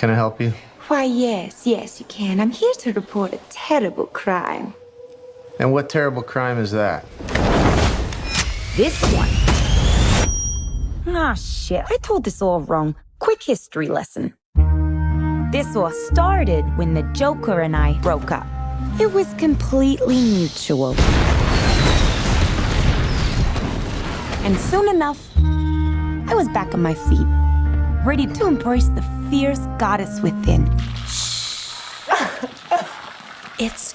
Can I help you? Why, yes, you can. I'm here to report a terrible crime. And what terrible crime is that? This one. Ah, shit. I told this all wrong. Quick history lesson. This all started when the Joker and I broke up. It was completely mutual. And soon enough, I was back on my feet, ready to embrace the fierce goddess within. It's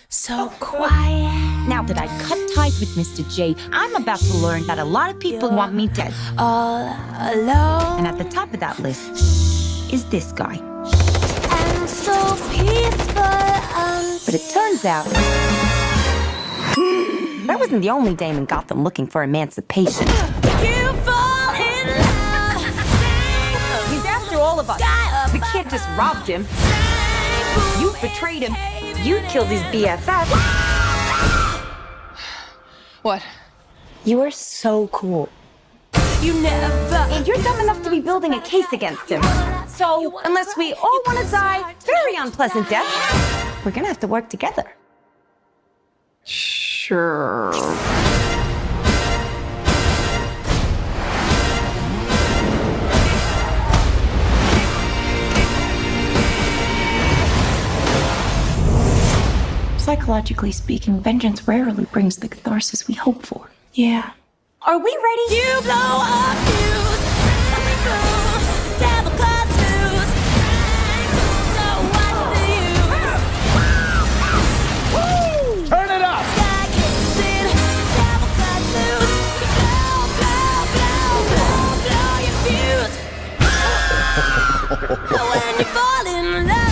so quiet. Now that I cut ties with Mr. J, I'm about to learn that a lot of people want me dead. All alone. And at the top of that list is this guy. And so peaceful. But it turns out that wasn't the only dame in Gotham looking for emancipation. You fall in love. He's after all of us. The kid just robbed him. You betrayed him. You killed his BFF. What? You are so cool. You never. And you're dumb enough to be building a case against him. So, unless we all want to die very unpleasant deaths, we're gonna have to work together. Sure. Psychologically speaking, vengeance rarely brings the catharsis we hope for. Yeah. Are we ready? You blow up fuse. Devil cuts loose. So what's the use? Turn it up! Sky kicks in. Devil cuts loose. Blow your fuse. When you fall in love.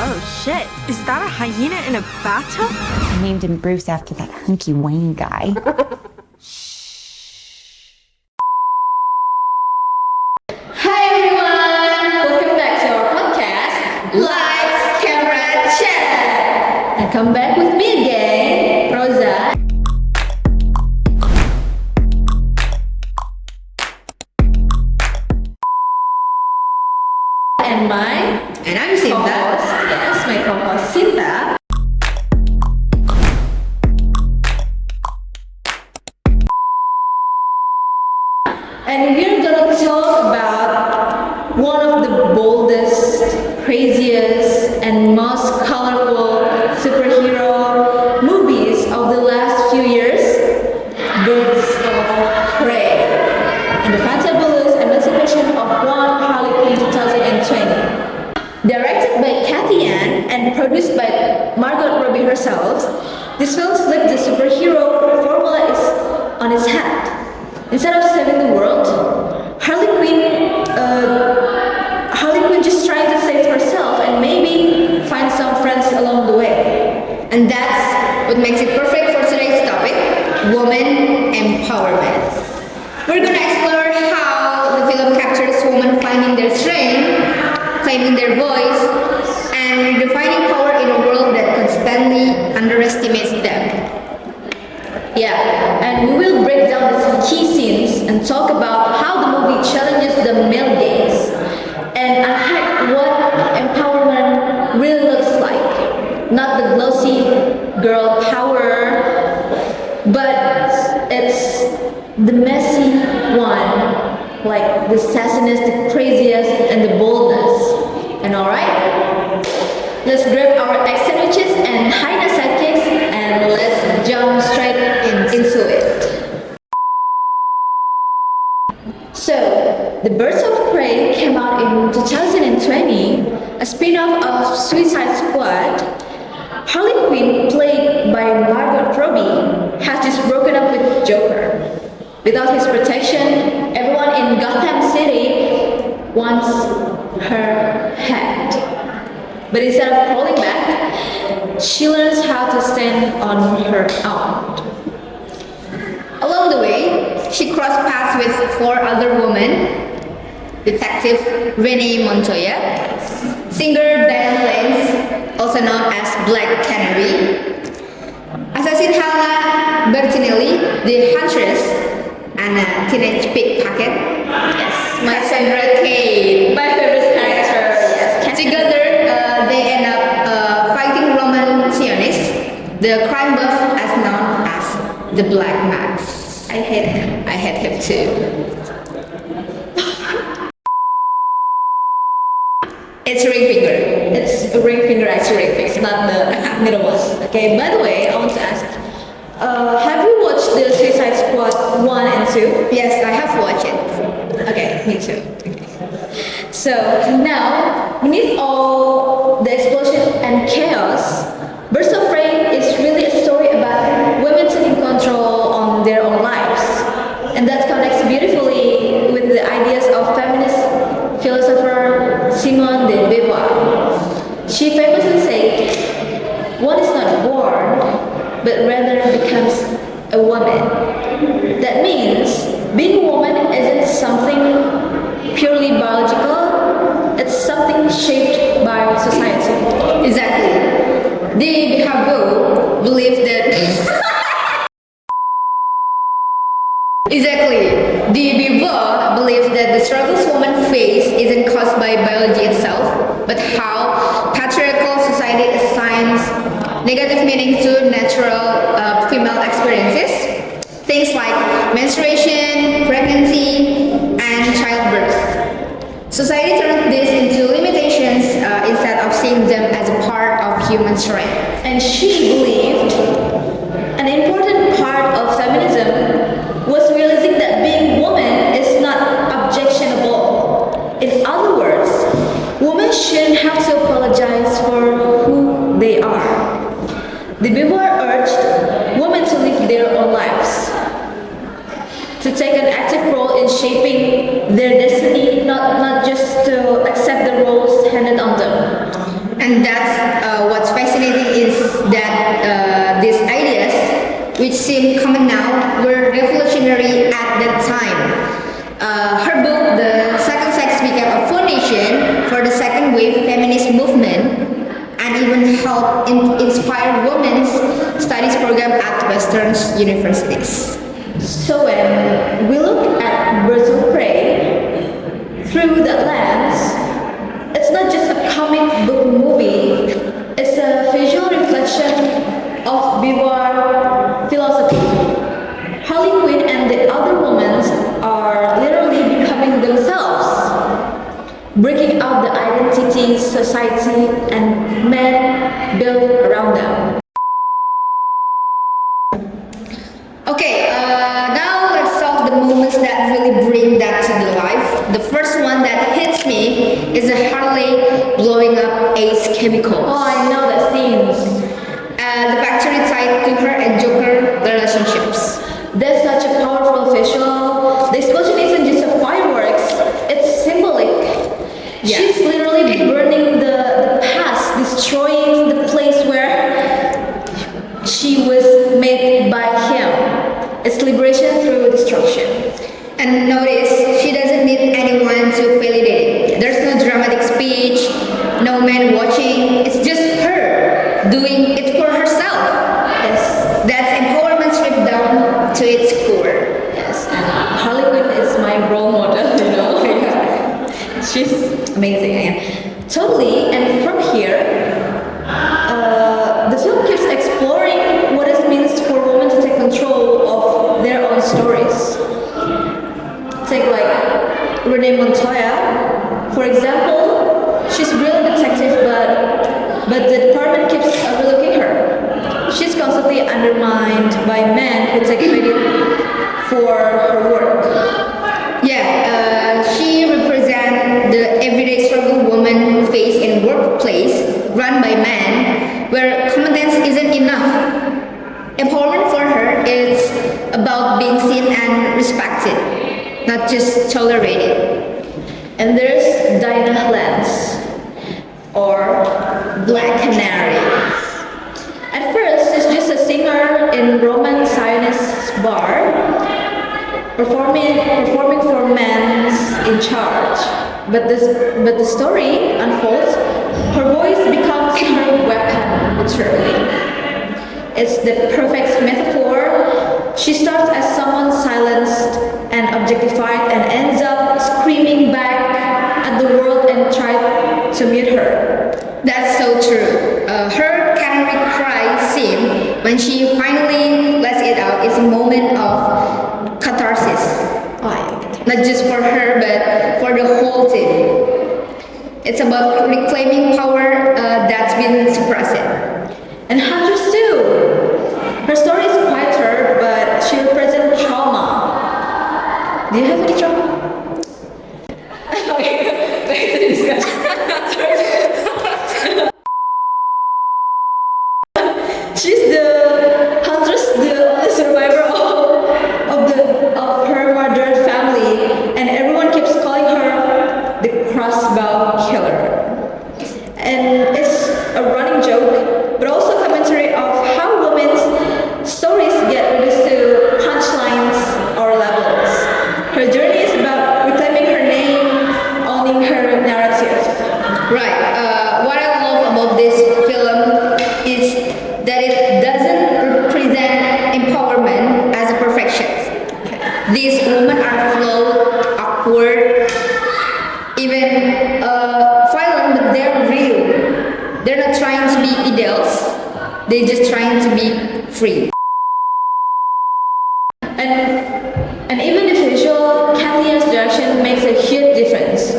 Oh shit. Is that a hyena in a bathtub? I named him Bruce after that hunky Wayne guy. Hi everyone! Welcome back to our podcast, Lights, Camera, Chat! And come back with me again, Rosa. And I'm Sinta. Yes, my co-host Sinta. And we're gonna talk about one of the boldest, craziest, and most colorful superhero movies of the last few years, Birds of Prey, and the fantabulous emancipation of one Harley Quinn 2020. Directed by Cathy Yan and produced by Margot Robbie herself, this film flipped the superhero formula on its head. Instead of saving the world, Harley Quinn just trying to save herself and maybe find some friends along the way. And that's what makes it perfect for today's topic, woman empowerment. We're gonna explore how the film captures women finding their strength, claiming their voice, and defining power in a world that constantly underestimates them. Yeah, and we will break down the key scenes and talk about how the movie challenges the male gaze and unpack what empowerment really looks like. Not the glossy girl power, but it's the messy one, like the sassiness, the craziest, and the boldness. And alright, let's grab our egg sandwiches and hyena sidekicks and let's jump straight into it. So, The Birds of Prey came out in 2020, a spin-off of Suicide Squad. Harley Quinn, played by Margot Robbie, has just broken up with Joker. Without his protection, everyone in Gotham City wants her head. But instead of falling back, she learns how to stand on her own. Along the way, she crossed paths with 4 other women: Detective Renee Montoya, singer Diane Lanes, also known as Black Canary, Assassin Hannah Bertinelli, the Huntress, and a teenage pickpocket. Yes, My favorite Kate. my favorite character. Yes, Together, they end up fighting Roman Zionists, the crime buff as known as the Black Max. I hate him. I hate him too. It's a ring finger. It's a ring finger, actually. It's not the middle one. Okay, by the way, I want to ask, have you watched the Suicide Squad 1 and 2? Yes, I have watched it. Okay, me too. So now, beneath all the explosion and chaos, Birds of Prey is really a story about women taking control on their own lives. And that connects beautifully with the ideas of feminist philosopher Simone de Beauvoir. She famously said, "One is not born, but rather becomes a woman." That means being a woman isn't something purely biological, it's something shaped by society. Exactly. The Behavio believe that. Exactly. The Beauvoir believes that the struggles women face isn't caused by biology itself, but how patriarchal society assigns negative meaning to natural female experiences. Things like menstruation, pregnancy, and childbirth. Society turns this into limitations instead of seeing them as a part of human strength. And she believed an important part of feminism was realizing that being woman is not objectionable. In other words, women shouldn't have to apologize for who they are. The Beauvoir urged women to live their own lives, to take an active role in shaping their destiny, not just to accept the roles handed on them. And that's what's fascinating is that these ideas, which seem common now, were revolutionary at that time. Her book, The Second Sex, became a foundation for the second wave feminist movement and even helped inspire women's studies program at Western universities. So when we look at Birds of Prey through that lens, it's not just a comic book movie, it's a visual reflection of Beauvoir philosophy. Harley Quinn and the other women are literally becoming themselves, breaking out the identity society and men build around them. Okay, now let's talk the moments that really bring that to the life. The first one that hits me is a Harley blowing up Ace chemicals. Oh, I know that scenes. The factory tied to her and Joker relationships. That's such a powerful visual. The explosion isn't just a fireworks, it's symbolic. Yeah. She's literally burning the past, destroying the place where she was made by him. It's liberation through destruction. And notice, she doesn't need anyone to validate it. There's no dramatic speech, no man watching. It's just her doing it for herself. Yes. That's empowerment stripped down to its core. Yes, and Harley Quinn is my role model, you know. She's amazing. Yeah. Totally, and from here, the film keeps exploring what it means for women to take control of their own stories. Take like Renee Montoya, for example. She's a brilliant detective, but the department keeps overlooking her. She's constantly undermined by men who take credit for her work. Yeah, she represents the everyday struggle women face in workplace run by men, where competence isn't enough. Empowerment for her is about being seen and respected, not just tolerated. And there's Dinah Lance, or Black Canary. At first, she's just a singer in Roman Zionist bar, performing for men in charge. But the story unfolds. Her voice becomes her weapon, literally. It's the perfect metaphor. She starts as someone silenced and objectified and ends up screaming back at the world and tried to mute her. That's so true. Her canary cry scene, when she finally lets it out, is a moment of catharsis. Not just for her, but for the whole team. It's about reclaiming power that's been suppressed. And Huntress too. Her story is quieter, but she represents trauma. Do you have any trauma? Okay, back to the discussion. She's the Huntress, the survivor of her murdered family, and everyone keeps calling her the crossbow killer. And it's a running joke, but also commentary of how women's stories get reduced to punchlines or levels. Her journey is about reclaiming her name, owning her narrative. Right. What I love about this film is that it doesn't represent empowerment as a perfection. These women are flawed, awkward, even violent, but they're real. They're not trying to be ideals. They're just trying to be free. And even the visual, Kathleen's direction makes a huge difference.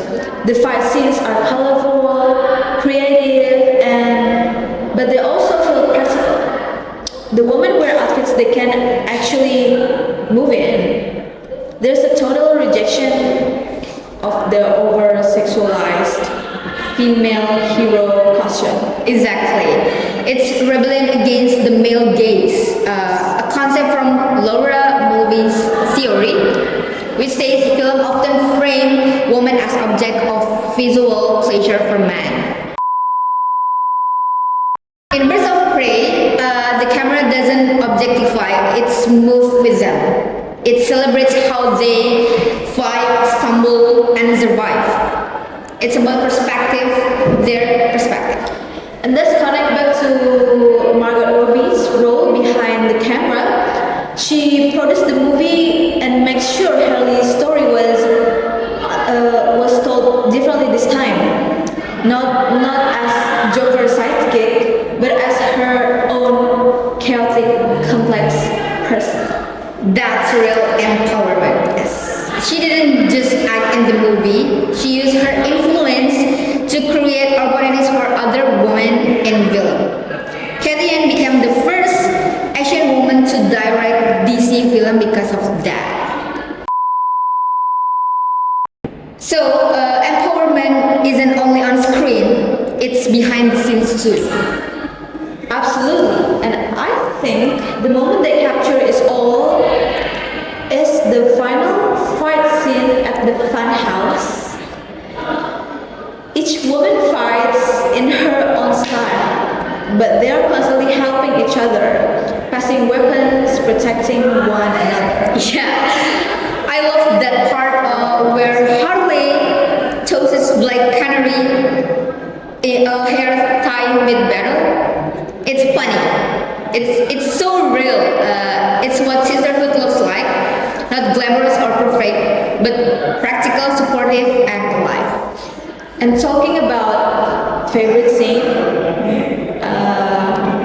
The fight scenes are colorful, creative, but they also feel practical. The women wear outfits they can actually move in. There's a total rejection of the over-sexualized female hero costume. Exactly. It's rebellion against the male gaze, a concept from Laura Mulvey's theory, which says film often frame women as object of visual pleasure for men. In Birds of Prey, the camera doesn't objectify, it's moved with them. It celebrates how they fight, stumble, and survive. It's about perspective, their perspective. And let's connect back to Margot Robbie's role behind the camera. She produced the movie and makes sure Harley's story was told differently this time. Not as Joker's sidekick, but as her own chaotic, complex person. That's real empowerment. Yes. She didn't just act in the movie, she used her influence to create opportunities for other women in film. Cathy Yan became the first Asian woman to direct DC film because of that. So, empowerment isn't only on screen, it's behind the scenes too. Absolutely. And I think the moment they capture is the final fight scene at the fun house. Each woman fights in her own style, but they are constantly helping each other, passing weapons, protecting one another. Yeah, I love that part where Harley tosses Black Canary in a hair tie mid battle. It's funny. It's so real. It's what sisterhood looks like. Not glamorous or perfect, but practical, supportive, and alive. And talking about favorite scene,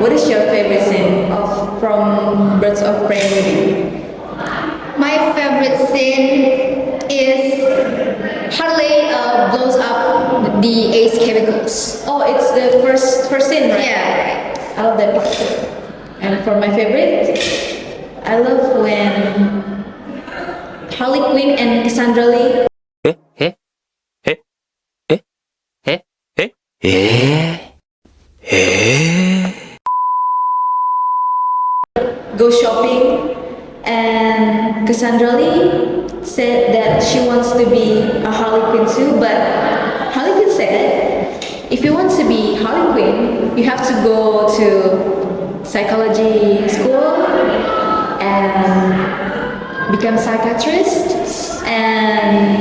what is your favorite scene from Birds of Prey movie? My favorite scene is Harley blows up the Ace chemicals. Oh, it's the first scene, right? Yeah. I love that part too. And for my favorite, I love when Harley Quinn and Cassandra Lee go shopping, and Cassandra Lee said that she wants to be a Harley Quinn too, but Harley Quinn said, if you want to be Harley Quinn, you have to go to psychology school and become a psychiatrist and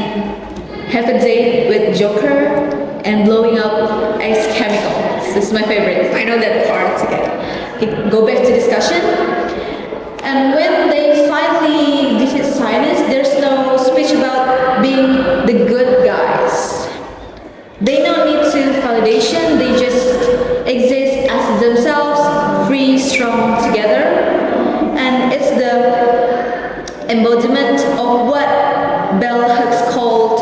have a date with Joker and blowing up Ace chemicals. This is my favorite. I know that part. Okay, go back to discussion. And when they finally defeat Cyrus, there's no embodiment of what Bell Hooks called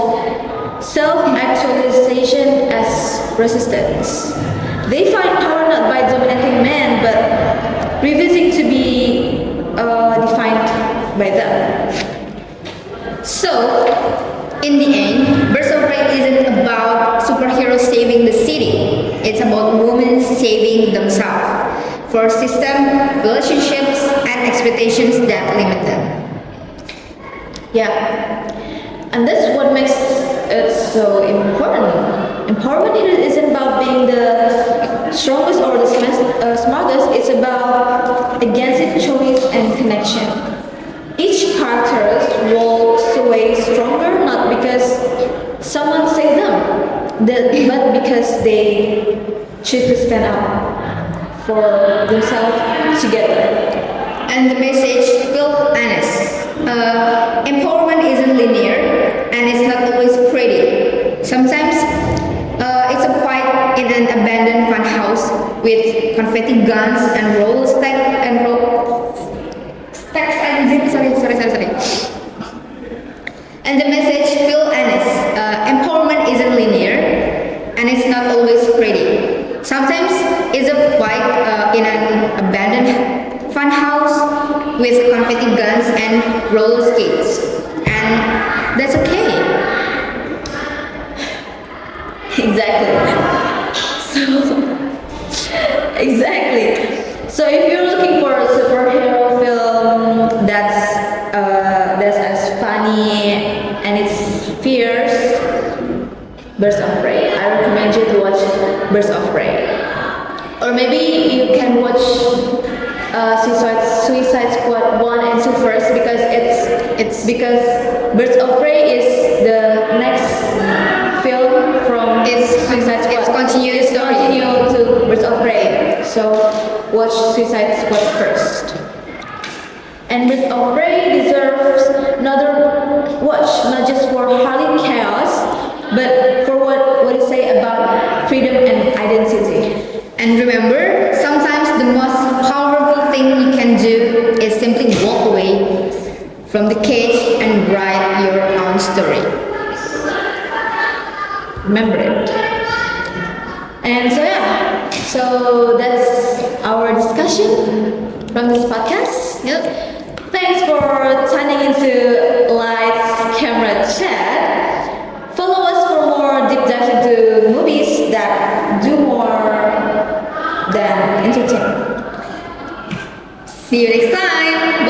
self-actualization as resistance. They find power not by dominating men, but refusing to be defined by them. So, in the end, Birds of Prey isn't about superheroes saving the city. It's about women saving themselves for system, relationships, and expectations that limit them. Yeah, and that's what makes it so important. Empowerment here isn't about being the strongest or the smartest, it's about agency, choice, and connection. Each character walks away stronger not because someone saved them, but because they choose to stand up for themselves together. And the message feels honest. Empowerment isn't linear and it's not always pretty. Sometimes it's a fight in an abandoned fun house with confetti guns and roll stacks and stacks and zip. Sorry. And the message feels honest. Empowerment isn't linear and it's not always pretty. Sometimes it's a fight in an abandoned fun house with confetti guns and roller skates, and that's okay. Exactly. So if you're looking for a superhero film that's as funny and it's fierce, Birds of Prey. I recommend you to watch Birds of Prey. Or maybe you can watch Suicide Squad 1 and 2 first because it's because Birds of Prey is the next film from Suicide Squad. It's continuous story. Continue to Birds of Prey. So watch Suicide Squad first. And Birds of Prey deserves another watch, not just for Harley Chaos, but for what it say about freedom and identity. And remember, sometimes the most powerful thing you can do is simply walk away from the cage and write your own story. Remember it. And so that's our discussion from this podcast. Yep. Thanks for tuning into Lights Camera Chat. Follow us for more deep dive into movies that do more than entertain. See you next time.